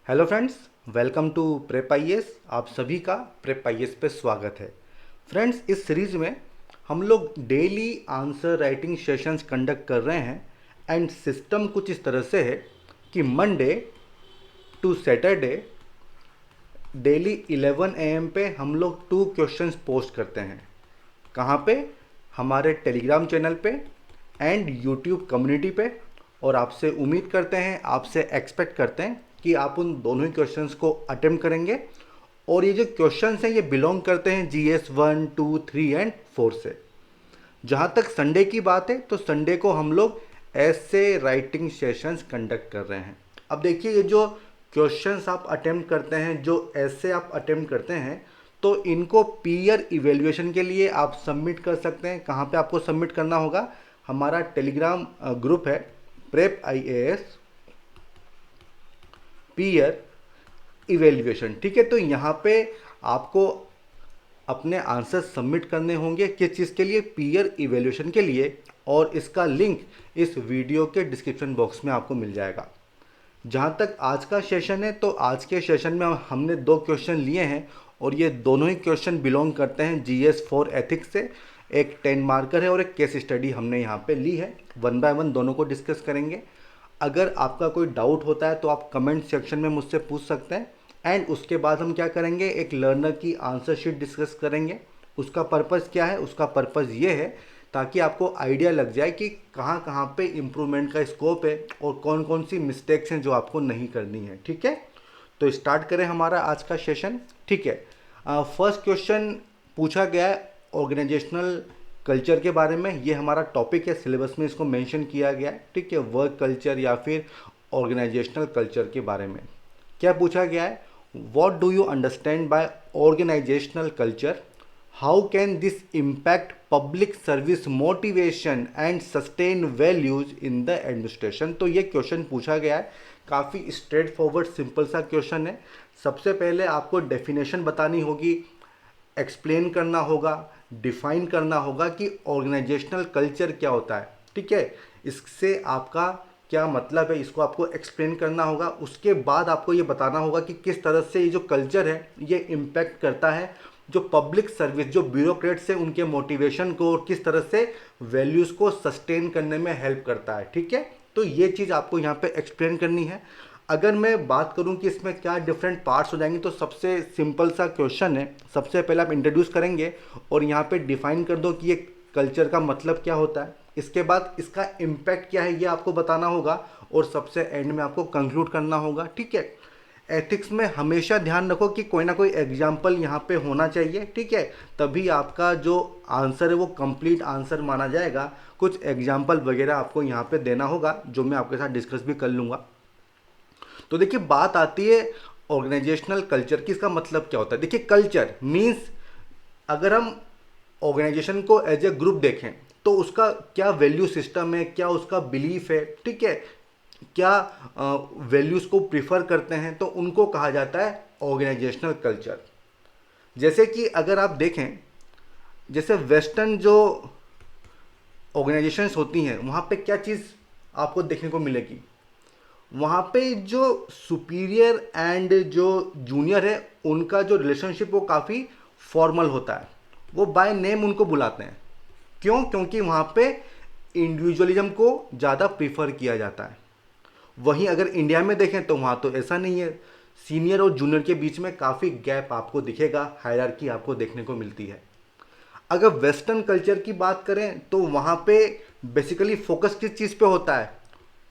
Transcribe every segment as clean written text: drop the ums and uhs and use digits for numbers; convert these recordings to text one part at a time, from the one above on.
Hello friends, welcome to prep IAS. आप सभी का प्रेप आईएएस पे स्वागत है। फ्रेंड्स, इस सीरीज़ में हम लोग daily answer writing sessions conduct कर रहे हैं एंड सिस्टम कुछ इस तरह से है कि Monday to Saturday daily 11 AM पे हम लोग 2 क्वेश्चंस पोस्ट करते हैं। कहाँ पे? हमारे टेलीग्राम चैनल पे एंड यूट्यूब कम्युनिटी पे। और आपसे उम्मीद करते हैं, आपसे एक्सपेक्ट करते हैं कि आप उन दोनों ही क्वेश्चंस को अटेम्प्ट करेंगे। और ये जो क्वेश्चंस हैं ये बिलोंग करते हैं GS 1, 2, 3 एंड 4 से। जहाँ तक संडे की बात है तो संडे को हम लोग ऐसे राइटिंग सेशंस कंडक्ट कर रहे हैं। अब देखिए, ये जो क्वेश्चंस आप अटेम्प्ट करते हैं, जो ऐसे आप अटेम्प्ट करते हैं, तो इनको पीयर इवेल्युएशन के लिए आप सबमिट कर सकते हैं। कहाँ पे आपको सबमिट करना होगा? हमारा टेलीग्राम ग्रुप है प्रेप आईएएस पीयर इवेल्युएशन। ठीक है, तो यहाँ पे आपको अपने आंसर सबमिट करने होंगे। किस चीज़ के लिए? पीयर इवेल्युएशन के लिए। और इसका लिंक इस वीडियो के डिस्क्रिप्शन बॉक्स में आपको मिल जाएगा। जहाँ तक आज का सेशन है, तो आज के सेशन में हमने 2 क्वेश्चन लिए हैं और ये दोनों ही क्वेश्चन बिलोंग करते हैं GS 4 एथिक्स से। एक 10 मार्कर है और एक केस स्टडी हमने यहाँ पे ली है। 1 बाय 1 दोनों को डिस्कस करेंगे। अगर आपका कोई डाउट होता है तो आप कमेंट सेक्शन में मुझसे पूछ सकते हैं। एंड उसके बाद हम क्या करेंगे, एक लर्नर की आंसर शीट डिस्कस करेंगे। उसका पर्पज़ क्या है? उसका पर्पज़ ये है ताकि आपको आइडिया लग जाए कि कहाँ कहाँ पे इम्प्रूवमेंट का स्कोप है और कौन कौन सी मिस्टेक्स हैं जो आपको नहीं करनी है। ठीक है, तो स्टार्ट करें हमारा आज का सेशन। ठीक है, फर्स्ट क्वेश्चन पूछा गया है ऑर्गेनाइजेशनल कल्चर के बारे में। ये हमारा टॉपिक है, सिलेबस में इसको मेंशन किया गया है। ठीक है, वर्क कल्चर या फिर ऑर्गेनाइजेशनल कल्चर के बारे में क्या पूछा गया है? What do you understand by organisational culture? How can this impact public service motivation and sustain values in the administration? तो ये क्वेश्चन पूछा गया है। काफ़ी स्ट्रेट फॉरवर्ड सिंपल सा क्वेश्चन है। सबसे पहले आपको डेफिनेशन बतानी होगी, एक्सप्लेन करना होगा, डिफाइन करना होगा कि ऑर्गेनाइजेशनल कल्चर क्या होता है। ठीक है, इससे आपका क्या मतलब है, इसको आपको एक्सप्लेन करना होगा। उसके बाद आपको ये बताना होगा कि किस तरह से ये जो कल्चर है ये इम्पैक्ट करता है जो पब्लिक सर्विस, जो ब्यूरोक्रेट्स हैं उनके मोटिवेशन को, और किस तरह से वैल्यूज़ को सस्टेन करने में हेल्प करता है। ठीक है, तो ये चीज़ आपको यहाँ पे एक्सप्लेन करनी है। अगर मैं बात करूं कि इसमें क्या डिफरेंट पार्ट्स हो जाएंगे, तो सबसे सिंपल सा क्वेश्चन है। सबसे पहले आप इंट्रोड्यूस करेंगे और यहाँ पे डिफाइन कर दो कि ये कल्चर का मतलब क्या होता है। इसके बाद इसका इम्पैक्ट क्या है ये आपको बताना होगा और सबसे एंड में आपको कंक्लूड करना होगा। ठीक है, एथिक्स में हमेशा ध्यान रखो कि कोई ना कोई एग्जाम्पल यहाँ पे होना चाहिए। ठीक है, तभी आपका जो आंसर है वो कंप्लीट आंसर माना जाएगा। कुछ एग्जाम्पल वगैरह आपको यहाँ पे देना होगा जो मैं आपके साथ डिस्कस भी कर लूँगा। तो देखिए, बात आती है ऑर्गेनाइजेशनल कल्चर की। इसका मतलब क्या होता है? देखिए, कल्चर मीन्स अगर हम ऑर्गेनाइजेशन को एज ए ग्रुप देखें तो उसका क्या वैल्यू सिस्टम है, क्या उसका बिलीफ है। ठीक है, क्या वैल्यूज़ को प्रिफर करते हैं, तो उनको कहा जाता है ऑर्गेनाइजेशनल कल्चर। जैसे कि अगर आप देखें, जैसे वेस्टर्न जो ऑर्गेनाइजेशंस होती हैं वहाँ पे क्या चीज़ आपको देखने को मिलेगी? वहाँ पे जो सुपीरियर एंड जो जूनियर है उनका जो रिलेशनशिप वो काफ़ी फॉर्मल होता है। वो बाय नेम उनको बुलाते हैं। क्यों? क्योंकि वहाँ पे इंडिविजुअलिज्म को ज़्यादा प्रीफर किया जाता है। वहीं अगर इंडिया में देखें तो वहाँ तो ऐसा नहीं है। सीनियर और जूनियर के बीच में काफ़ी गैप आपको दिखेगा, हायरार्की आपको देखने को मिलती है। अगर वेस्टर्न कल्चर की बात करें तो वहाँ पे बेसिकली फोकस किस चीज़ पे होता है?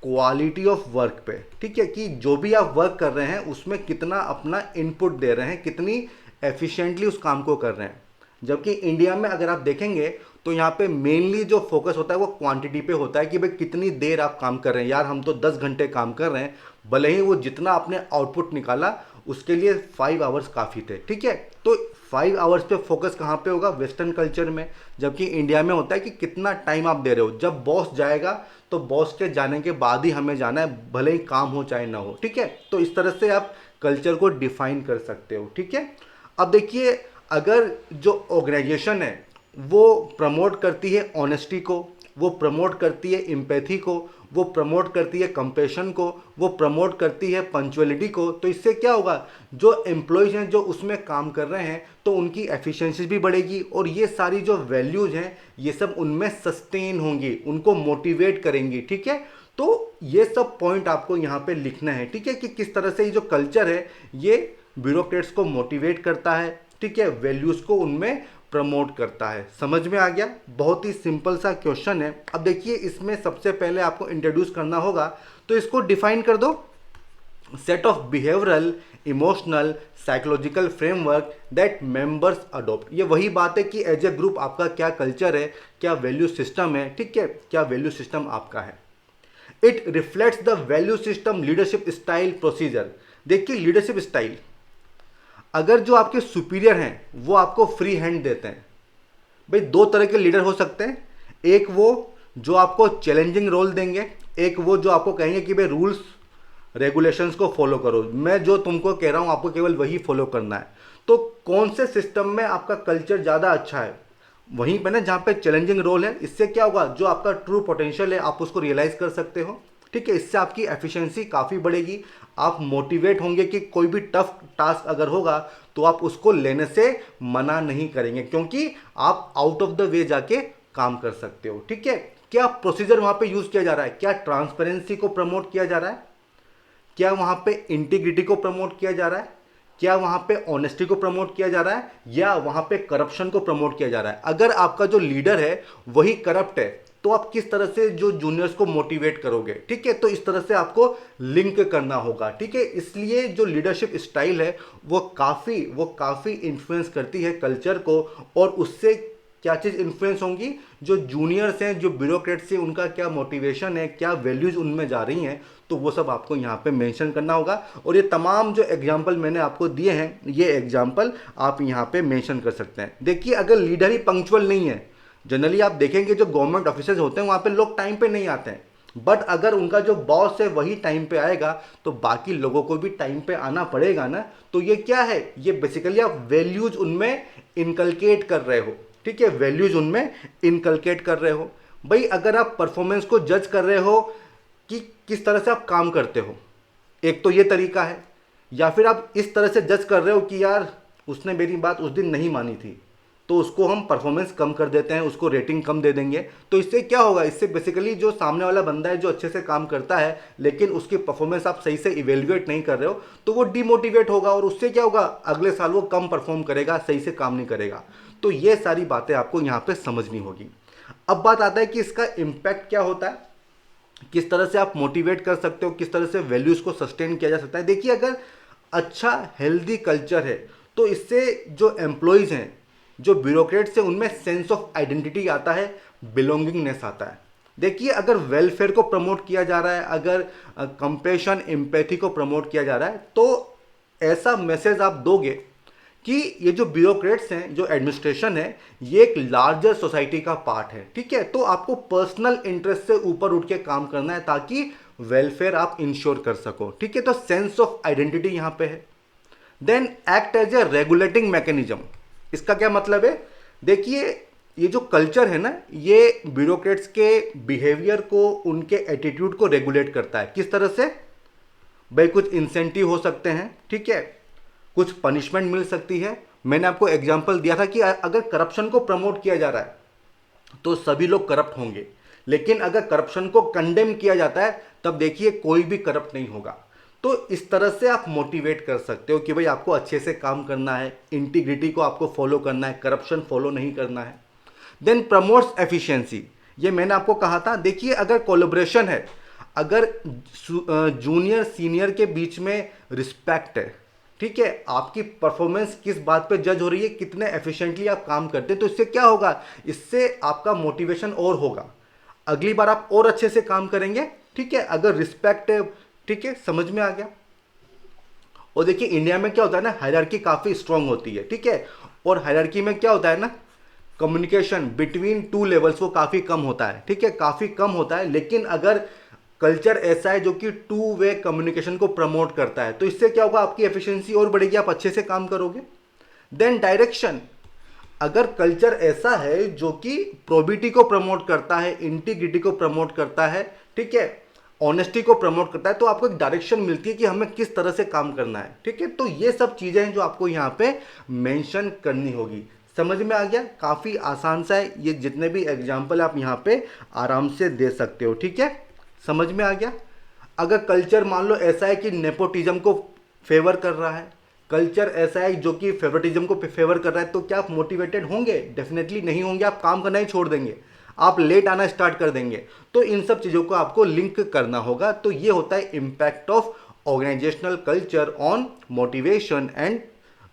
क्वालिटी ऑफ वर्क पे। ठीक है, कि जो भी आप वर्क कर रहे हैं उसमें कितना अपना इनपुट दे रहे हैं, कितनी एफिशिएंटली उस काम को कर रहे हैं। जबकि इंडिया में अगर आप देखेंगे तो यहाँ पे मेनली जो फोकस होता है वो क्वांटिटी पे होता है कि भाई कितनी देर आप काम कर रहे हैं। यार, हम तो 10 घंटे काम कर रहे हैं, भले ही वो जितना आपने आउटपुट निकाला उसके लिए 5 आवर्स काफ़ी थे। ठीक है, तो 5 आवर्स पे फोकस कहाँ पे होगा? वेस्टर्न कल्चर में। जबकि इंडिया में होता है कि कितना टाइम आप दे रहे हो। जब बॉस जाएगा तो बॉस के जाने के बाद ही हमें जाना है, भले ही काम हो चाहे ना हो। ठीक है, तो इस तरह से आप कल्चर को डिफाइन कर सकते हो। ठीक है, अब देखिए, अगर जो ऑर्गेनाइजेशन है वो प्रमोट करती है ऑनेस्टी को, वो प्रमोट करती है एम्पैथी को, वो प्रमोट करती है कंपैशन को, वो प्रमोट करती है पंचुअलिटी को। तो इससे क्या होगा, जो एम्प्लॉयज़ हैं जो उसमें काम कर रहे हैं तो उनकी एफिशिएंसी भी बढ़ेगी और ये सारी जो वैल्यूज़ हैं ये सब उनमें सस्टेन होंगी, उनको मोटिवेट करेंगी। ठीक है, तो ये सब पॉइंट आपको यहाँ पे लिखना है। ठीक है, कि किस तरह से ये जो कल्चर है ये ब्यूरोक्रेट्स को मोटिवेट करता है, ठीक है, वैल्यूज़ को उनमें प्रमोट करता है। समझ में आ गया? बहुत ही सिंपल सा क्वेश्चन है। अब देखिए इसमें सबसे पहले आपको इंट्रोड्यूस करना होगा, तो इसको डिफाइन कर दो। Set of behavioural, emotional, psychological framework that members adopt. ये वही बात है कि एज ए ग्रुप आपका क्या कल्चर है, क्या वैल्यू सिस्टम है, ठीक है, क्या वैल्यू सिस्टम आपका है। It reflects the value system, leadership style, procedure. देखिए लीडरशिप स्टाइल, अगर जो आपके सुपीरियर हैं वो आपको फ्री हैंड देते हैं, भाई दो तरह के लीडर हो सकते हैं, एक वो जो आपको चैलेंजिंग रोल देंगे, एक वो जो आपको कहेंगे कि भाई रूल्स रेगुलेशंस को फॉलो करो, मैं जो तुमको कह रहा हूं आपको केवल वही फॉलो करना है। तो कौन से सिस्टम में आपका कल्चर ज़्यादा अच्छा है, वहीं पे ना जहाँ पे चैलेंजिंग रोल है। इससे क्या होगा, जो आपका ट्रू पोटेंशियल है आप उसको रियलाइज कर सकते हो। ठीक है, इससे आपकी एफिशिएंसी काफ़ी बढ़ेगी, आप मोटिवेट होंगे कि कोई भी टफ टास्क अगर होगा तो आप उसको लेने से मना नहीं करेंगे, क्योंकि आप आउट ऑफ द वे जाके काम कर सकते हो। ठीक है, क्या प्रोसीजर वहाँ पे यूज़ किया जा रहा है, क्या ट्रांसपेरेंसी को प्रमोट किया जा रहा है, क्या वहाँ पे इंटीग्रिटी को प्रमोट किया जा रहा है, क्या वहाँ पे ऑनेस्टी को प्रमोट किया जा रहा है, या वहाँ पे करप्शन को प्रमोट किया जा रहा है। अगर आपका जो लीडर है वही करप्ट है तो आप किस तरह से जो जूनियर्स को मोटिवेट करोगे। ठीक है, तो इस तरह से आपको लिंक करना होगा। ठीक है, इसलिए जो लीडरशिप स्टाइल है वो काफ़ी इन्फ्लुएंस करती है कल्चर को, और उससे क्या चीज़ इन्फ्लुएंस होंगी, जो जूनियर्स हैं, जो ब्यूरोक्रेट्स हैं, उनका क्या मोटिवेशन है, क्या वैल्यूज़ उनमें जा रही हैं, तो वो सब आपको यहाँ पे मेंशन करना होगा। और ये तमाम जो एग्जांपल मैंने आपको दिए हैं ये एग्जांपल आप यहाँ पे मेंशन कर सकते हैं। देखिए अगर लीडर ही पंक्चुअल नहीं है, जनरली आप देखेंगे जो गवर्नमेंट ऑफिसर्स होते हैं वहाँ पे लोग टाइम पे नहीं आते हैं, बट अगर उनका जो बॉस है वही टाइम पे आएगा तो बाकी लोगों को भी टाइम पे आना पड़ेगा ना। तो ये क्या है, ये बेसिकली आप वैल्यूज उनमें इनकलकेट कर रहे हो। ठीक है, वैल्यूज उनमें इनकलकेट कर रहे हो। भाई अगर आप परफॉर्मेंस को जज कर रहे हो कि किस तरह से आप काम करते हो, एक तो ये तरीका है, या फिर आप इस तरह से जज कर रहे हो कि यार उसने मेरी बात उस दिन नहीं मानी थी तो उसको हम परफॉर्मेंस कम कर देते हैं, उसको रेटिंग कम दे देंगे। तो इससे क्या होगा, इससे बेसिकली जो सामने वाला बंदा है जो अच्छे से काम करता है लेकिन उसकी परफॉर्मेंस आप सही से इवेल्युएट नहीं कर रहे हो तो वो डिमोटिवेट होगा, और उससे क्या होगा, अगले साल वो कम परफॉर्म करेगा, सही से काम नहीं करेगा। तो ये सारी बातें आपको यहाँ पे समझनी होगी। अब बात आता है कि इसका इम्पैक्ट क्या होता है, किस तरह से आप मोटिवेट कर सकते हो, किस तरह से वैल्यूज़ को सस्टेन किया जा सकता है। देखिए अगर अच्छा हेल्दी कल्चर है तो इससे जो एम्प्लॉयज़ हैं, जो ब्यूरोक्रेट्स हैं, उनमें सेंस ऑफ आइडेंटिटी आता है, बिलोंगिंगनेस आता है। देखिए अगर वेलफेयर को प्रमोट किया जा रहा है, अगर कंपैशन एम्पैथी को प्रमोट किया जा रहा है, तो ऐसा मैसेज आप दोगे कि ये जो ब्यूरोक्रेट्स हैं, जो एडमिनिस्ट्रेशन है, ये एक लार्जर सोसाइटी का पार्ट है। ठीक है, तो आपको पर्सनल इंटरेस्ट से ऊपर उठ के काम करना है ताकि वेलफेयर आप इंश्योर कर सको। ठीक है, तो सेंस ऑफ आइडेंटिटी यहां पे है। Then act as a regulating mechanism. इसका क्या मतलब है, देखिए ये जो कल्चर है ना, ये ब्यूरोक्रेट्स के बिहेवियर को, उनके एटीट्यूड को रेगुलेट करता है। किस तरह से, भाई कुछ इंसेंटिव हो सकते हैं, ठीक है, कुछ पनिशमेंट मिल सकती है। मैंने आपको एग्जांपल दिया था कि अगर करप्शन को प्रमोट किया जा रहा है तो सभी लोग करप्ट होंगे, लेकिन अगर करप्शन को कंडेम किया जाता है तब देखिए कोई भी करप्ट नहीं होगा। तो इस तरह से आप मोटिवेट कर सकते हो कि भाई आपको अच्छे से काम करना है, इंटीग्रिटी को आपको फॉलो करना है, करप्शन फॉलो नहीं करना है। देन प्रमोट्स एफिशिएंसी, ये मैंने आपको कहा था। देखिए अगर कोलैबोरेशन है, अगर जूनियर सीनियर के बीच में रिस्पेक्ट है, ठीक है, आपकी परफॉर्मेंस किस बात पे जज हो रही है, कितने एफिशिएंटली आप काम करते हैं, तो इससे क्या होगा, इससे आपका मोटिवेशन और होगा, अगली बार आप और अच्छे से काम करेंगे। ठीक है, अगर रिस्पेक्ट है, ठीक है, समझ में आ गया। और देखिए इंडिया में क्या होता है ना, हायरार्की काफ़ी स्ट्रांग होती है। ठीक है, और हायरार्की में क्या होता है ना, कम्युनिकेशन बिटवीन टू लेवल्स वो काफ़ी कम होता है। ठीक है, काफ़ी कम होता है, लेकिन अगर कल्चर ऐसा है जो कि टू वे कम्युनिकेशन को प्रमोट करता है तो इससे क्या होगा, आपकी एफिशिएंसी और बढ़ेगी, आप अच्छे से काम करोगे। देन डायरेक्शन, अगर कल्चर ऐसा है जो कि प्रोबिटी को प्रमोट करता है, इंटीग्रिटी को प्रमोट करता है, ठीक है, ऑनेस्टी को प्रमोट करता है, तो आपको एक डायरेक्शन मिलती है कि हमें किस तरह से काम करना है। ठीक है, तो ये सब चीज़ें हैं जो आपको यहाँ पे मेंशन करनी होगी। समझ में आ गया? काफ़ी आसान सा है, ये जितने भी एग्जाम्पल आप यहाँ पे आराम से दे सकते हो। ठीक है, समझ में आ गया? अगर कल्चर मान लो ऐसा है कि नेपोटिज्म को फेवर कर रहा है, कल्चर ऐसा है जो कि फेवरेटिज्म को फेवर कर रहा है, तो क्या आप मोटिवेटेड होंगे? डेफिनेटली नहीं होंगे, आप काम करना ही छोड़ देंगे, आप लेट आना स्टार्ट कर देंगे। तो इन सब चीज़ों को आपको लिंक करना होगा। तो ये होता है impact of organisational culture on motivation and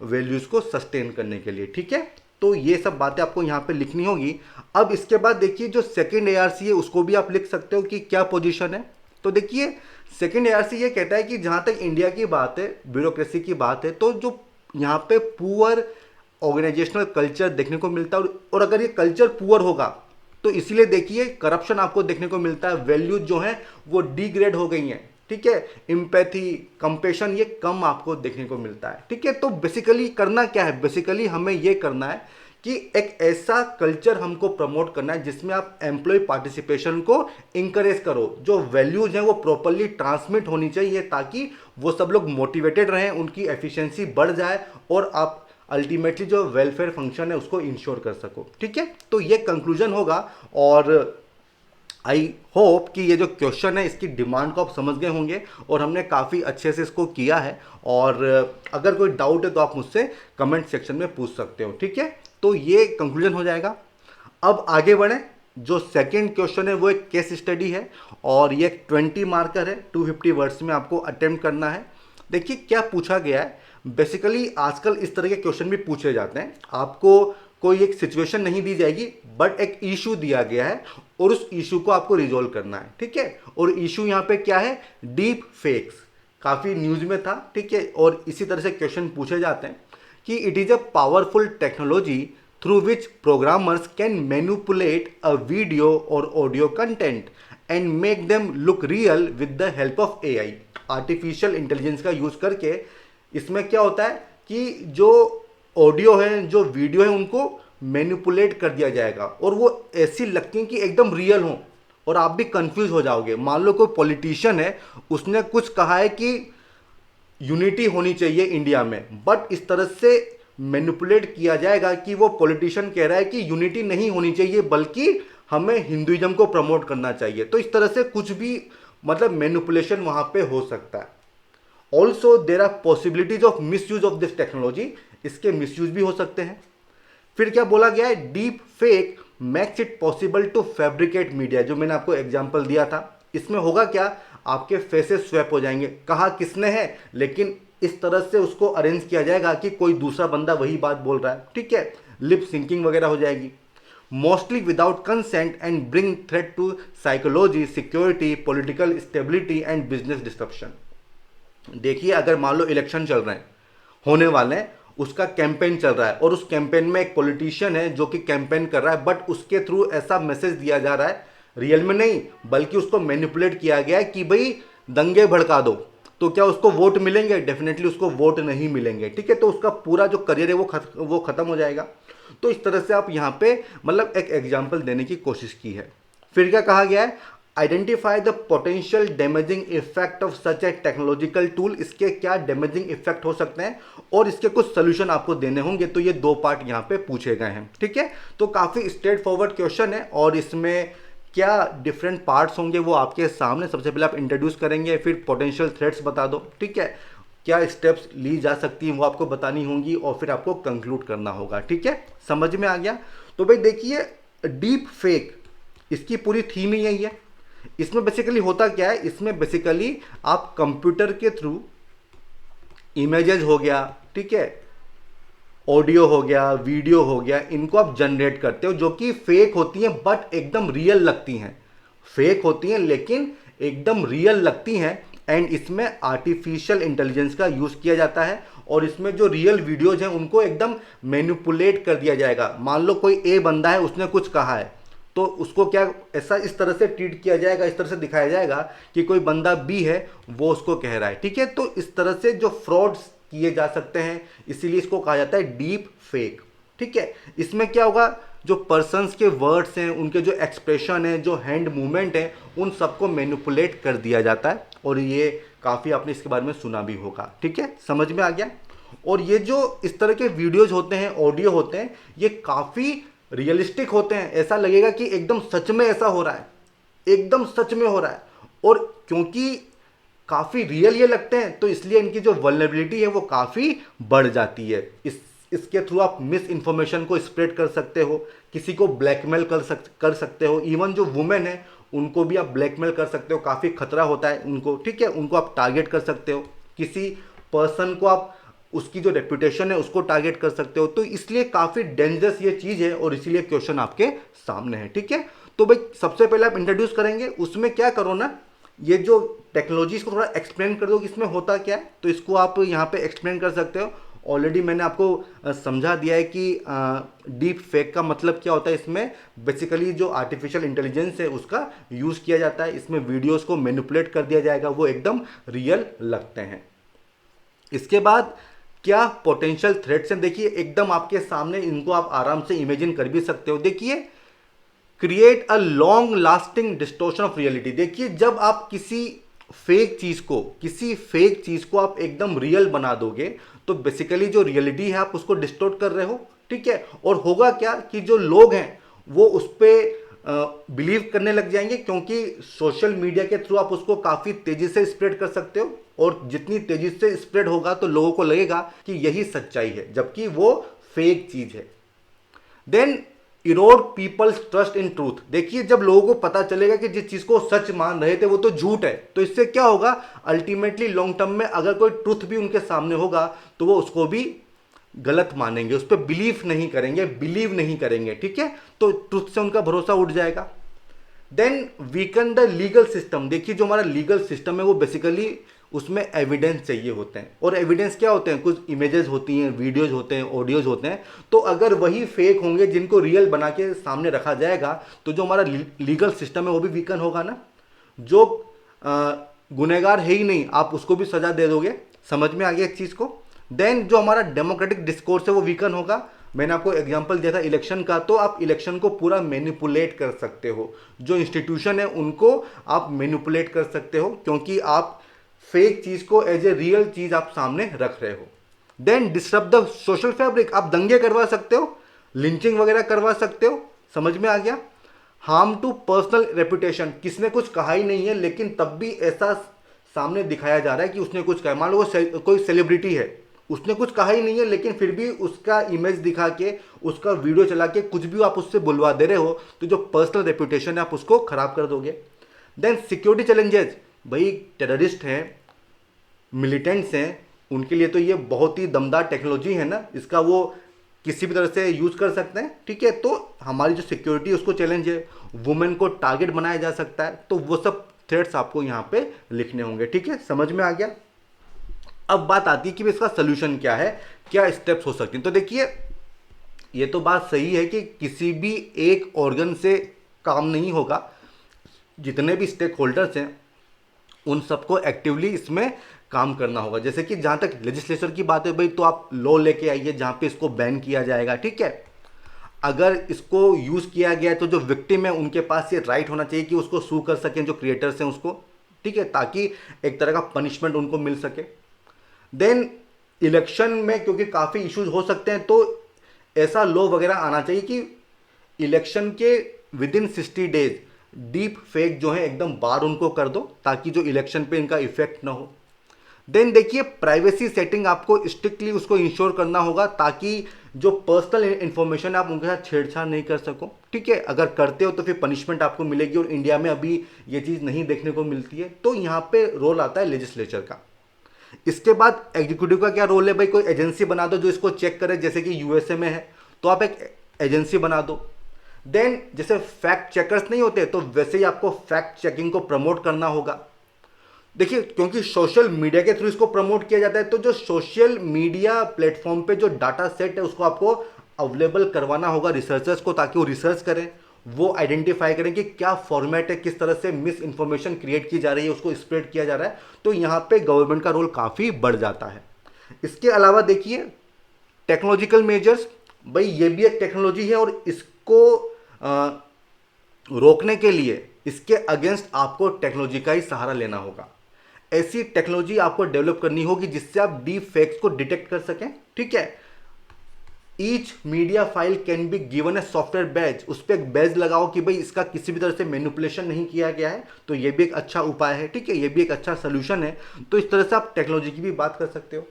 values को सस्टेन करने के लिए। ठीक है, तो ये सब बातें आपको यहाँ पे लिखनी होगी। अब इसके बाद देखिए जो सेकेंड ARC है उसको भी आप लिख सकते हो कि क्या पोजीशन है। तो देखिए सेकेंड ARC ये कहता है कि जहाँ तक इंडिया की बात है, ब्यूरोक्रेसी की बात है, तो जो यहाँ पे पुअर ऑर्गेनाइजेशनल कल्चर देखने को मिलता है, और अगर ये कल्चर पुअर होगा तो इसीलिए देखिए करप्शन आपको देखने को मिलता है, वैल्यूज जो हैं वो डिग्रेड हो गई हैं। ठीक है, एम्पैथी, कंपैशन ये कम आपको देखने को मिलता है। ठीक है, तो बेसिकली करना क्या है? बेसिकली हमें ये करना है कि एक ऐसा कल्चर हमको प्रमोट करना है जिसमें आप एम्प्लॉय पार्टिसिपेशन को इंकरेज करो, जो वैल्यूज हैं वो प्रॉपरली ट्रांसमिट होनी चाहिए ताकि वो सब लोग मोटिवेटेड रहें, उनकी एफिशिएंसी बढ़ जाए और आप अल्टीमेटली जो वेलफेयर फंक्शन है उसको इंश्योर कर सको। ठीक है, तो ये कंक्लूजन होगा। और आई होप कि ये जो क्वेश्चन है इसकी डिमांड को आप समझ गए होंगे और हमने काफ़ी अच्छे से इसको किया है। और अगर कोई डाउट है तो आप मुझसे कमेंट सेक्शन में पूछ सकते हो। ठीक है, तो ये कंक्लूजन हो जाएगा। अब आगे बढ़ें। जो सेकंड क्वेश्चन है वो एक केस स्टडी है और ये 20 मार्कर है, 250 वर्ड्स में आपको अटेम्प्ट करना है। देखिए क्या पूछा गया है। बेसिकली आजकल इस तरह के क्वेश्चन भी पूछे जाते हैं। आपको कोई एक सिचुएशन नहीं दी जाएगी बट एक इशू दिया गया है और उस इशू को आपको रिजोल्व करना है। ठीक है, और इशू यहाँ पे क्या है? डीप फेक्स, काफ़ी न्यूज़ में था। ठीक है, और इसी तरह से क्वेश्चन पूछे जाते हैं कि it is a powerful technology through which programmers can manipulate a video और audio content and make them look real with the help of AI। Artificial intelligence का यूज़ करके इसमें क्या होता है कि जो ऑडियो है, जो वीडियो है, उनको मैनिपुलेट कर दिया जाएगा और वो ऐसी लगती हैं कि एकदम रियल हो और आप भी कंफ्यूज हो जाओगे। मान लो कोई पॉलिटिशियन है, उसने कुछ कहा है कि यूनिटी होनी चाहिए इंडिया में, बट इस तरह से मैनिपुलेट किया जाएगा कि वो पॉलिटिशियन कह रहा है कि यूनिटी नहीं होनी चाहिए बल्कि हमें हिंदुइज्म को प्रमोट करना चाहिए। तो इस तरह से कुछ भी मतलब मैनिपुलेशन वहाँ पे हो सकता है। Also there are possibilities of misuse of this technology, इसके मिस यूज भी हो सकते हैं। फिर क्या बोला गया है? Deepfake makes it possible to fabricate media, जो मैंने आपको एग्जांपल दिया था। इसमें होगा क्या? आपके फेसेस स्वैप हो जाएंगे, कहा किसने है, लेकिन इस तरह से उसको अरेंज किया जाएगा कि कोई दूसरा बंदा वही बात बोल रहा है। ठीक है, लिप सिंकिंग वगैरह हो जाएगी। Mostly without consent and bring threat to psychology, security, political stability and business disruption. देखिए अगर मान लो इलेक्शन चल रहे हैं, होने वाले हैं, उसका कैंपेन चल रहा है और उस कैंपेन में एक पॉलिटिशियन है जो कि कैंपेन कर रहा है, बट उसके थ्रू ऐसा मैसेज दिया जा रहा है, रियल में नहीं बल्कि उसको मैनिपुलेट किया गया है कि भाई दंगे भड़का दो, तो क्या उसको वोट मिलेंगे? डेफिनेटली उसको वोट नहीं मिलेंगे। ठीक है, तो उसका पूरा जो करियर है वो खत्म हो जाएगा। तो इस तरह से आप यहाँ पे मतलब एक एग्जाम्पल देने की कोशिश की है। फिर क्या कहा गया है? Identify the potential damaging effect of such A technological tool. इसके क्या डैमेजिंग इफेक्ट हो सकते हैं और इसके कुछ सोल्यूशन आपको देने होंगे। तो ये 2 पार्ट यहाँ पे पूछे गए हैं। ठीक है, तो काफ़ी स्ट्रेट फॉरवर्ड क्वेश्चन है और इसमें क्या डिफरेंट पार्ट्स होंगे वो आपके सामने। सबसे पहले आप इंट्रोड्यूस करेंगे, फिर पोटेंशियल थ्रेट्स बता दो। ठीक है, क्या स्टेप्स ली जा सकती हैं वो आपको बतानी होंगी और फिर आपको कंक्लूड करना होगा। ठीक है, समझ में आ गया? तो भाई देखिए डीप फेक, इसकी पूरी थीम ही यही है। इसमें बेसिकली होता क्या है? इसमें बेसिकली आप कंप्यूटर के थ्रू इमेजेस हो गया, ठीक है, ऑडियो हो गया, वीडियो हो गया, इनको आप जनरेट करते हो जो कि फेक होती हैं बट एकदम रियल लगती हैं। फेक होती हैं लेकिन एकदम रियल लगती हैं एंड इसमें आर्टिफिशियल इंटेलिजेंस का यूज़ किया जाता है और इसमें जो रियल वीडियोज हैं उनको एकदम मैनिपुलेट कर दिया जाएगा। मान लो कोई ए बंदा है, उसने कुछ कहा है तो उसको क्या ऐसा इस तरह से ट्रीट किया जाएगा, इस तरह से दिखाया जाएगा कि कोई बंदा बी है वो उसको कह रहा है। ठीक है, तो इस तरह से जो फ्रॉड्स किए जा सकते हैं, इसीलिए इसको कहा जाता है डीप फेक। ठीक है, इसमें क्या होगा? जो पर्सन्स के वर्ड्स हैं, उनके जो एक्सप्रेशन हैं, जो हैंड मूवमेंट हैं, उन सबको मैनिपुलेट कर दिया जाता है। और ये काफ़ी आपने इसके बारे में सुना भी होगा। ठीक है, समझ में आ गया। और ये जो इस तरह के वीडियोज होते हैं, ऑडियो होते हैं, ये काफ़ी रियलिस्टिक होते हैं। ऐसा लगेगा कि एकदम सच में ऐसा हो रहा है, एकदम सच में हो रहा है। और क्योंकि काफ़ी रियल ये लगते हैं, तो इसलिए इनकी जो वल्नरेबिलिटी है वो काफ़ी बढ़ जाती है। इसके थ्रू आप मिस इन्फॉर्मेशन को स्प्रेड कर सकते हो, किसी को ब्लैकमेल कर सकते हो। इवन जो वुमेन है उनको भी आप ब्लैकमेल कर सकते हो, काफ़ी खतरा होता है उनको। ठीक है, उनको आप टारगेट कर सकते हो, किसी पर्सन को आप उसकी जो रेपुटेशन है उसको टारगेट कर सकते हो। तो इसलिए काफ़ी डेंजरस ये चीज़ है, और इसीलिए क्वेश्चन आपके सामने है। ठीक है, तो भाई सबसे पहले आप इंट्रोड्यूस करेंगे, उसमें क्या करो ना, ये जो टेक्नोलॉजीज को थोड़ा एक्सप्लेन कर दो कि इसमें होता क्या है। तो इसको आप यहाँ पे एक्सप्लेन कर सकते हो। ऑलरेडी मैंने आपको समझा दिया है कि डीप फेक का मतलब क्या होता है। इसमें बेसिकली जो आर्टिफिशियल इंटेलिजेंस है उसका यूज़ किया जाता है। इसमें वीडियोस को मैनिपुलेट कर दिया जाएगा, वो एकदम रियल लगते हैं। इसके बाद क्या पोटेंशियल थ्रेट्स हैं, देखिए एकदम आपके सामने, इनको आप आराम से इमेजिन कर भी सकते हो। देखिए, create a long lasting distortion of reality. देखिए, जब आप किसी फेक चीज को आप एकदम रियल बना दोगे, तो बेसिकली जो रियलिटी है आप उसको डिस्टोर्ट कर रहे हो। ठीक है, और होगा क्या कि जो लोग हैं वो उस पर बिलीव करने लग जाएंगे, क्योंकि सोशल मीडिया के थ्रू आप उसको काफ़ी तेज़ी से स्प्रेड कर सकते हो। और जितनी तेज़ी से स्प्रेड होगा तो लोगों को लगेगा कि यही सच्चाई है, जबकि वो फेक चीज़ है। Then erode people's trust in truth. देखिए, जब लोगों को पता चलेगा कि जिस चीज़ को सच मान रहे थे वो तो झूठ है, तो इससे क्या होगा, अल्टीमेटली लॉन्ग टर्म में अगर कोई ट्रूथ भी उनके सामने होगा तो वो उसको भी गलत मानेंगे, उस पर बिलीव नहीं करेंगे। ठीक है, तो ट्रुथ से उनका भरोसा उठ जाएगा। Then weaken the legal system. देखिए, जो हमारा लीगल सिस्टम है वो बेसिकली उसमें एविडेंस चाहिए होते हैं। और एविडेंस क्या होते हैं, कुछ इमेजेस होती हैं, वीडियोज होते हैं, ऑडियोज होते हैं। तो अगर वही फेक होंगे जिनको रियल बना के सामने रखा जाएगा, तो जो हमारा लीगल सिस्टम है वो भी वीकन होगा ना। जो गुनहगार है ही नहीं, आप उसको भी सजा दे दोगे। समझ में आ गया इस चीज़ को। देन जो हमारा डेमोक्रेटिक डिस्कोर्स है वो वीकन होगा। मैंने आपको एग्जांपल दिया था इलेक्शन का, तो आप इलेक्शन को पूरा मैनिपुलेट कर सकते हो। जो इंस्टीट्यूशन है उनको आप मैनिपुलेट कर सकते हो, क्योंकि आप फेक चीज को एज ए रियल चीज आप सामने रख रहे हो। Then disrupt the social fabric. आप दंगे करवा सकते हो, लिंचिंग वगैरह करवा सकते हो। समझ में आ गया। Harm to personal reputation. किसने कुछ कहा ही नहीं है, लेकिन तब भी ऐसा सामने दिखाया जा रहा है कि उसने कुछ कहा। मान लो वो कोई सेलिब्रिटी है, उसने कुछ कहा ही नहीं है, लेकिन फिर भी उसका इमेज दिखा के, उसका वीडियो चला के कुछ भी आप उससे बुलवा दे रहे हो, तो जो पर्सनल रेपुटेशन है आप उसको खराब कर दोगे। Then security challenges. भाई, टेररिस्ट हैं, मिलिटेंट्स हैं, उनके लिए तो ये बहुत ही दमदार टेक्नोलॉजी है ना, इसका वो किसी भी तरह से यूज कर सकते हैं। ठीक है, तो हमारी जो सिक्योरिटी है उसको चैलेंज है। वुमेन को टारगेट बनाया जा सकता है। तो वो सब थ्रेट्स आपको यहाँ पे लिखने होंगे। ठीक है, समझ में आ गया। अब बात आती है कि इसका सोल्यूशन क्या है, क्या स्टेप्स हो सकते हैं। तो देखिए, ये तो बात सही है कि किसी भी एक ऑर्गन से काम नहीं होगा। जितने भी स्टेक होल्डर्स हैं उन सबको एक्टिवली इसमें काम करना होगा। जैसे कि जहाँ तक लेजिस्लेचर की बात है, भाई तो आप लॉ लेके आइए जहाँ पे इसको बैन किया जाएगा। ठीक है, अगर इसको यूज़ किया गया तो जो विक्टिम है उनके पास ये राइट होना चाहिए कि उसको सू कर सकें जो क्रिएटर्स हैं उसको। ठीक है, ताकि एक तरह का पनिशमेंट उनको मिल सके। देन इलेक्शन में क्योंकि काफ़ी इश्यूज हो सकते हैं, तो ऐसा लॉ वगैरह आना चाहिए कि इलेक्शन के with in 60 days deep fake जो है एकदम बार उनको कर दो, ताकि जो इलेक्शन पे इनका इफेक्ट ना हो। देन देखिए, प्राइवेसी सेटिंग आपको स्ट्रिक्टली उसको इंश्योर करना होगा, ताकि जो पर्सनल इंफॉर्मेशन है आप उनके साथ छेड़छाड़ नहीं कर सको। ठीक है, अगर करते हो तो फिर पनिशमेंट आपको मिलेगी, और इंडिया में अभी ये चीज़ नहीं देखने को मिलती है। तो यहाँ पे रोल आता है लेजिस्लेचर का। इसके बाद एग्जीक्यूटिव का क्या रोल है, भाई कोई एजेंसी बना दो जो इसको चेक करे। जैसे कि यूएसए में है, तो आप एक एजेंसी बना दो। देन जैसे फैक्ट चेकर्स नहीं होते, तो वैसे ही आपको फैक्ट चेकिंग को प्रमोट करना होगा। देखिए, क्योंकि सोशल मीडिया के थ्रू इसको प्रमोट किया जाता है, तो जो सोशल मीडिया प्लेटफॉर्म पे जो डाटा सेट है उसको आपको अवेलेबल करवाना होगा रिसर्चर्स को, ताकि वो रिसर्च करें, वो आइडेंटिफाई करें कि क्या फॉर्मेट है, किस तरह से मिस इन्फॉर्मेशन क्रिएट की जा रही है, उसको स्प्रेड किया जा रहा है। तो यहाँ पे गवर्नमेंट का रोल काफ़ी बढ़ जाता है। इसके अलावा देखिए, टेक्नोलॉजिकल मेजर्स। भाई ये भी एक टेक्नोलॉजी है, और इसको रोकने के लिए इसके अगेंस्ट आपको टेक्नोलॉजी का ही सहारा लेना होगा। ऐसी टेक्नोलॉजी आपको डेवलप करनी होगी जिससे आप डीप फेक्स को डिटेक्ट कर सकें, ठीक है। Each media file can be given a software badge, उस पर एक बैज लगाओ कि भाई इसका किसी भी तरह से मैनिपुलेशन नहीं किया गया है, तो ये भी एक अच्छा उपाय है, ठीक है, ये भी एक अच्छा सोल्यूशन है। तो इस तरह से आप टेक्नोलॉजी की भी बात कर सकते हो।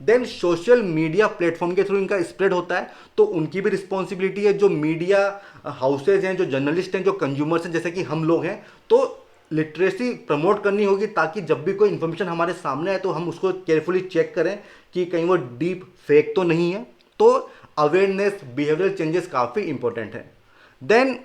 देन सोशल मीडिया प्लेटफॉर्म के थ्रू इनका स्प्रेड होता है, तो उनकी भी रिस्पॉन्सिबिलिटी है। जो मीडिया हाउसेज हैं, जो जर्नलिस्ट हैं, जो कंज्यूमर्स हैं, जैसे कि हम लोग हैं, तो लिटरेसी प्रमोट करनी होगी ताकि जब भी कोई इंफॉर्मेशन हमारे सामने आए तो हम उसको केयरफुली चेक करें कि कहीं वो डीप फेक तो नहीं है। तो अवेयरनेस, बिहेवियरल चेंजेस काफ़ी इंपॉर्टेंट है। Then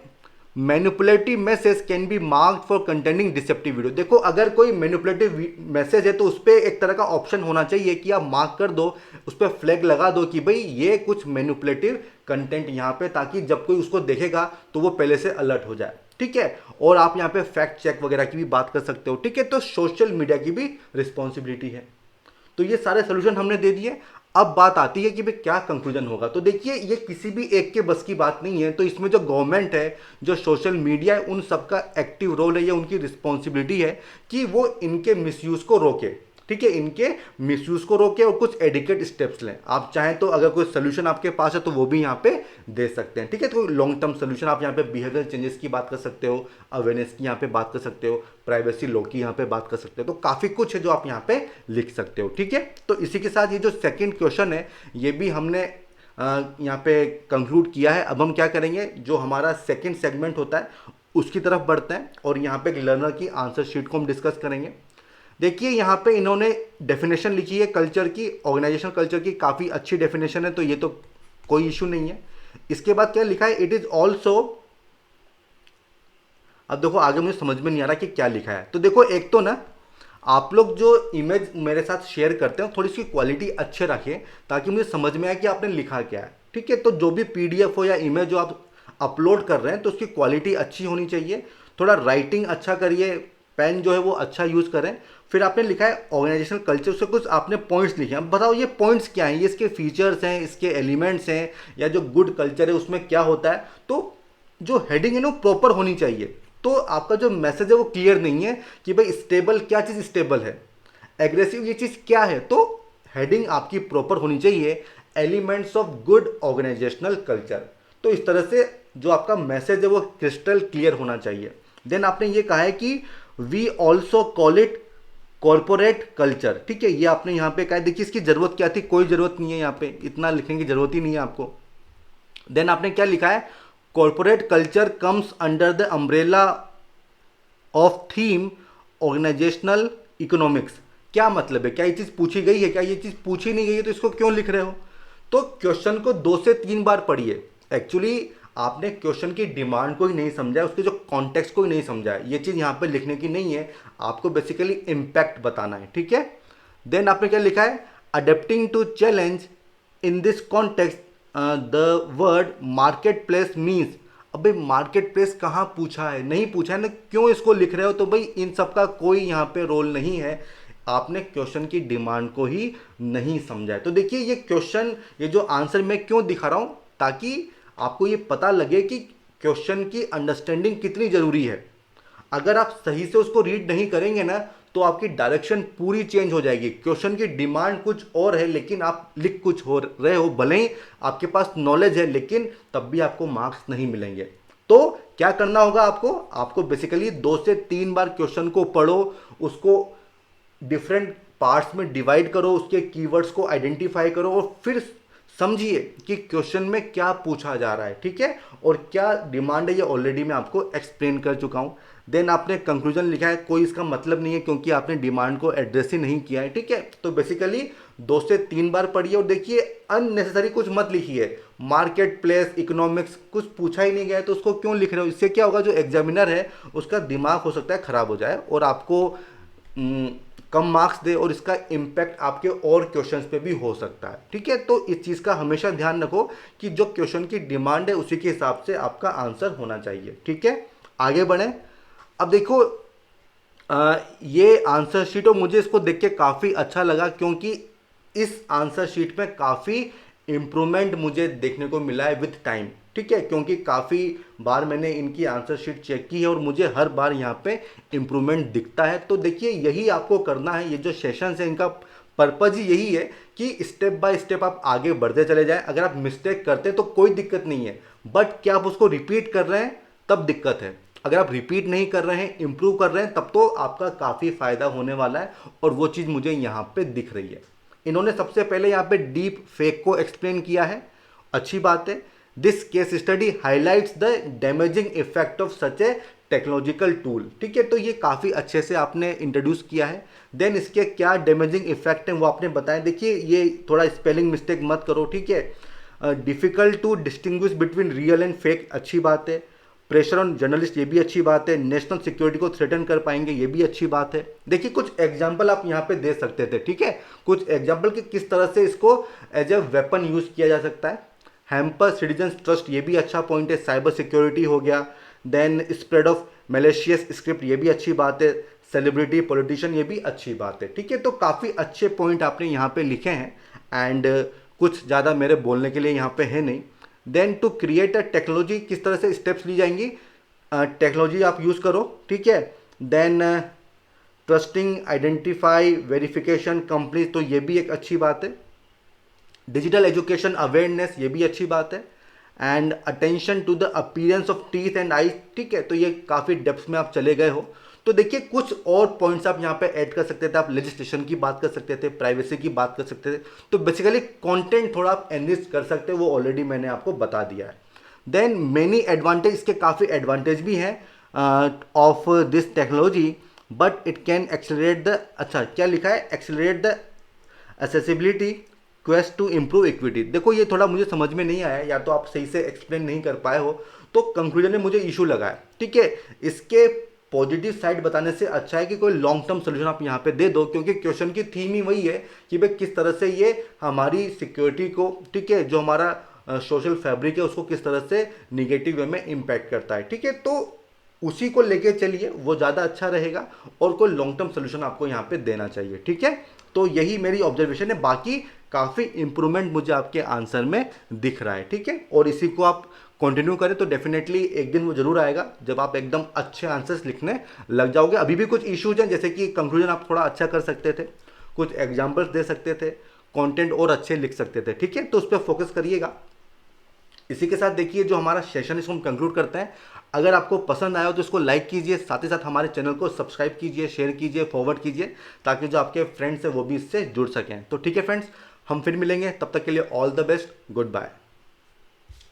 manipulative message can be marked for containing deceptive video. देखो, अगर कोई मैनिपुलेटिव मैसेज है तो उस पर एक तरह का ऑप्शन होना चाहिए कि आप मार्क कर दो, उस पर फ्लैग लगा दो कि भाई ये कुछ मैनिपुलेटिव कंटेंट यहाँ पे, ताकि जब कोई उसको देखेगा तो वो पहले से अलर्ट हो जाए, ठीक है। और आप यहाँ पे फैक्ट चेक वगैरह की भी बात कर सकते हो, ठीक है। तो सोशल मीडिया की भी रिस्पॉन्सिबिलिटी है। तो ये सारे सोल्यूशन हमने दे दिए। अब बात आती है कि भाई क्या कंक्लूजन होगा। तो देखिए, ये किसी भी एक के बस की बात नहीं है। तो इसमें जो गवर्नमेंट है, जो सोशल मीडिया है, उन सबका एक्टिव रोल है, ये उनकी रिस्पॉन्सिबिलिटी है कि वो इनके मिसयूज को रोके, ठीक है, इनके मिसयूज को रोके और कुछ एडिकेट स्टेप्स लें। आप चाहें तो अगर कोई सोल्यूशन आपके पास है तो वो भी यहाँ पे दे सकते हैं, ठीक है। तो लॉन्ग टर्म सोल्यूशन आप यहाँ पे बिहेवियर चेंजेस की बात कर सकते हो, अवेयरनेस की यहाँ पे बात कर सकते हो, प्राइवेसी लॉ की यहाँ पे बात कर सकते हो। तो काफ़ी कुछ है जो आप यहाँ पे लिख सकते हो, ठीक है। तो इसी के साथ ये जो सेकेंड क्वेश्चन है ये भी हमने यहाँ पे कंक्लूड किया है। अब हम क्या करेंगे, जो हमारा सेकेंड सेगमेंट होता है उसकी तरफ बढ़ते हैं और यहाँ पे एक लर्नर की आंसर शीट को हम डिस्कस करेंगे। देखिए, यहाँ पे इन्होंने डेफिनेशन लिखी है कल्चर की, ऑर्गेनाइजेशनल कल्चर की, काफ़ी अच्छी डेफिनेशन है, तो ये तो कोई इशू नहीं है। इसके बाद क्या लिखा है, इट इज़ ऑल्सो, अब देखो आगे मुझे समझ में नहीं आ रहा कि क्या लिखा है। तो देखो, एक तो ना आप लोग जो इमेज मेरे साथ शेयर करते हैं थोड़ी सी क्वालिटी अच्छे रखें ताकि मुझे समझ में आए कि आपने लिखा क्या है, ठीक है। तो जो भी पीडीएफ हो या इमेज जो आप अपलोड कर रहे हैं तो उसकी क्वालिटी अच्छी होनी चाहिए, थोड़ा राइटिंग अच्छा करिए, पेन जो है वो अच्छा यूज़ करें। फिर आपने लिखा है ऑर्गेनाइजेशनल कल्चर, उससे कुछ आपने पॉइंट्स लिखे हैं। बताओ ये पॉइंट्स क्या हैं, ये इसके फीचर्स हैं, इसके एलिमेंट्स हैं, या जो गुड कल्चर है उसमें क्या होता है। तो जो हेडिंग है ना वो प्रॉपर होनी चाहिए। तो आपका जो मैसेज है वो क्लियर नहीं है कि भाई स्टेबल, क्या चीज़ स्टेबल है, एग्रेसिव ये चीज़ क्या है। तो हेडिंग आपकी प्रॉपर होनी चाहिए, elements of good organisational culture. तो इस तरह से जो आपका मैसेज है वो क्रिस्टल क्लियर होना चाहिए। देन आपने ये कहा है कि we also call it corporate culture, ठीक है, ये आपने यहाँ पे कहा है। देखिए, इसकी जरूरत क्या थी, कोई जरूरत नहीं है, यहाँ पे इतना लिखने की जरूरत ही नहीं है आपको। देन आपने क्या लिखा है, corporate culture comes under the umbrella of theme organisational economics. क्या मतलब है, क्या ये चीज़ पूछी गई है, क्या ये चीज़ पूछी नहीं गई है, तो इसको क्यों लिख रहे हो। तो क्वेश्चन को 2 से 3 बार पढ़िए। एक्चुअली आपने क्वेश्चन की डिमांड को ही नहीं समझा, उसके जो कॉन्टेक्स्ट को ही नहीं समझा। ये चीज़ यहाँ पे लिखने की नहीं है, आपको बेसिकली इम्पैक्ट बताना है, ठीक है। देन आपने क्या लिखा है, adapting to challenge in this context the word market place means. अब भाई मार्केट प्लेस कहाँ पूछा है, नहीं पूछा है ना, क्यों इसको लिख रहे हो। तो भाई इन सब का कोई यहाँ पे रोल नहीं है, आपने क्वेश्चन की डिमांड को ही नहीं समझा है। तो देखिए, ये क्वेश्चन, ये जो आंसर मैं क्यों दिखा रहा हूँ, ताकि आपको ये पता लगे कि क्वेश्चन की अंडरस्टैंडिंग कितनी ज़रूरी है। अगर आप सही से उसको रीड नहीं करेंगे ना तो आपकी डायरेक्शन पूरी चेंज हो जाएगी। क्वेश्चन की डिमांड कुछ और है लेकिन आप लिख कुछ हो रहे हो, भले ही आपके पास नॉलेज है लेकिन तब भी आपको मार्क्स नहीं मिलेंगे। तो क्या करना होगा आपको बेसिकली 2 से 3 बार क्वेश्चन को पढ़ो, उसको डिफरेंट पार्ट्स में डिवाइड करो, उसके कीवर्ड्स को आइडेंटिफाई करो और फिर समझिए कि क्वेश्चन में क्या पूछा जा रहा है, ठीक है, और क्या डिमांड है। ये ऑलरेडी मैं आपको एक्सप्लेन कर चुका हूं। देन आपने कंक्लूजन लिखा है, कोई इसका मतलब नहीं है क्योंकि आपने डिमांड को एड्रेस ही नहीं किया है, ठीक है। तो बेसिकली 2 से 3 बार पढ़िए और देखिए अननेसेसरी कुछ मत लिखिए। मार्केट प्लेस, इकोनॉमिक्स कुछ पूछा ही नहीं गया है तो उसको क्यों लिख रहे हो। इससे क्या होगा, जो एग्जामिनर है उसका दिमाग हो सकता है खराब हो जाए और आपको कम मार्क्स दे और इसका इम्पैक्ट आपके और क्वेश्चंस पे भी हो सकता है, ठीक है। तो इस चीज़ का हमेशा ध्यान रखो कि जो क्वेश्चन की डिमांड है उसी के हिसाब से आपका आंसर होना चाहिए, ठीक है। आगे बढ़ें। अब देखो, ये आंसर शीट और मुझे इसको देख के काफ़ी अच्छा लगा क्योंकि इस आंसर शीट में काफ़ी इम्प्रूवमेंट मुझे देखने को मिला है विथ टाइम, ठीक है, क्योंकि काफ़ी बार मैंने इनकी आंसर शीट चेक की है और मुझे हर बार यहाँ पे इम्प्रूवमेंट दिखता है। तो देखिए यही आपको करना है, ये जो सेशंस है इनका पर्पज़ ही यही है कि स्टेप बाय स्टेप आप आगे बढ़ते चले जाएं। अगर आप मिस्टेक करते हैं तो कोई दिक्कत नहीं है, बट क्या आप उसको रिपीट कर रहे हैं तब दिक्कत है। अगर आप रिपीट नहीं कर रहे हैं, इंप्रूव कर रहे हैं, तब तो आपका काफ़ी फायदा होने वाला है और वो चीज़ मुझे यहाँ पे दिख रही है। इन्होंने सबसे पहले यहाँ पे डीप फेक को एक्सप्लेन किया है, अच्छी बात है। This case study highlights the damaging effect of such A technological tool, ठीक है, तो ये काफ़ी अच्छे से आपने इंट्रोड्यूस किया है। देन इसके क्या डैमेजिंग इफेक्ट हैं वो आपने बताया। देखिए ये थोड़ा स्पेलिंग मिस्टेक मत करो, ठीक है। Difficult to distinguish between real and fake, अच्छी बात है। प्रेशर ऑन जर्नलिस्ट, ये भी अच्छी बात है। नेशनल सिक्योरिटी को थ्रेटन कर पाएंगे, ये भी अच्छी बात है। देखिए कुछ एग्जाम्पल आप यहाँ पे दे सकते थे, ठीक है, कुछ एग्जाम्पल कि किस तरह से इसको एज ए वेपन यूज किया जा सकता है। हैम्पर सिटीजन ट्रस्ट, ये भी अच्छा पॉइंट है। साइबर सिक्योरिटी हो गया। Then spread of malicious script, ये भी अच्छी बात है। सेलिब्रिटी पॉलिटिशियन, ये भी अच्छी बात है, ठीक है। तो काफ़ी अच्छे पॉइंट आपने यहाँ पे लिखे हैं एंड कुछ ज़्यादा मेरे बोलने के लिए यहाँ पे है नहीं। Then to create a technology, किस तरह से स्टेप्स ली जाएंगी, टेक्नोलॉजी आप यूज़ करो, ठीक है। Then trusting identify verification company, तो ये भी एक अच्छी बात है। डिजिटल एजुकेशन अवेयरनेस, ये भी अच्छी बात है। And attention to the appearance of teeth and eyes, ठीक है, तो ये काफ़ी डेप्थ में आप चले गए हो। तो देखिए कुछ और पॉइंट्स आप यहाँ पे ऐड कर सकते थे। आप लेजिस्लेशन की बात कर सकते थे, प्राइवेसी की बात कर सकते थे। तो बेसिकली कंटेंट थोड़ा आप एनरिच कर सकते हैं, वो ऑलरेडी मैंने आपको बता दिया है। देन मेनी एडवांटेज, इसके काफ़ी एडवांटेज भी हैं of this technology, but it can accelerate the, अच्छा क्या लिखा है, accelerate the accessibility quest to improve equity. देखो ये थोड़ा मुझे समझ में नहीं आया, या तो आप सही से एक्सप्लेन नहीं कर पाए हो, तो कंक्लूजन में मुझे इशू लगा है, ठीक है। इसके पॉजिटिव साइड बताने से अच्छा है कि कोई लॉन्ग टर्म सोल्यूशन आप यहाँ पे दे दो, क्योंकि क्वेश्चन की थीम ही वही है कि भाई किस तरह से ये हमारी सिक्योरिटी को, ठीक है, जो हमारा सोशल फैब्रिक है उसको किस तरह से निगेटिव वे में इम्पैक्ट करता है, ठीक है। तो उसी को लेके चलिए, वो ज़्यादा अच्छा रहेगा और कोई लॉन्ग टर्म सोल्यूशन आपको यहाँ पे देना चाहिए, ठीक है। तो यही मेरी ऑब्जर्वेशन है, बाकी काफ़ी इंप्रूवमेंट मुझे आपके आंसर में दिख रहा है, ठीक है। और इसी को आप कंटिन्यू करें तो डेफिनेटली एक दिन वो जरूर आएगा जब आप एकदम अच्छे आंसर्स लिखने लग जाओगे। अभी भी कुछ इश्यूज हैं, जैसे कि कंक्लूजन आप थोड़ा अच्छा कर सकते थे, कुछ एग्जाम्पल्स दे सकते थे, कंटेंट और अच्छे लिख सकते थे, ठीक है। तो उस पर फोकस करिएगा। इसी के साथ देखिए जो हमारा सेशन इसको हम कंक्लूड करते हैं। अगर आपको पसंद आया हो तो इसको लाइक कीजिए, साथ ही साथ हमारे चैनल को सब्सक्राइब कीजिए, शेयर कीजिए, फॉरवर्ड कीजिए, ताकि जो आपके फ्रेंड्स हैं वो भी इससे जुड़ सकें। तो ठीक है फ्रेंड्स, हम फिर मिलेंगे, तब तक के लिए all the best, good bye.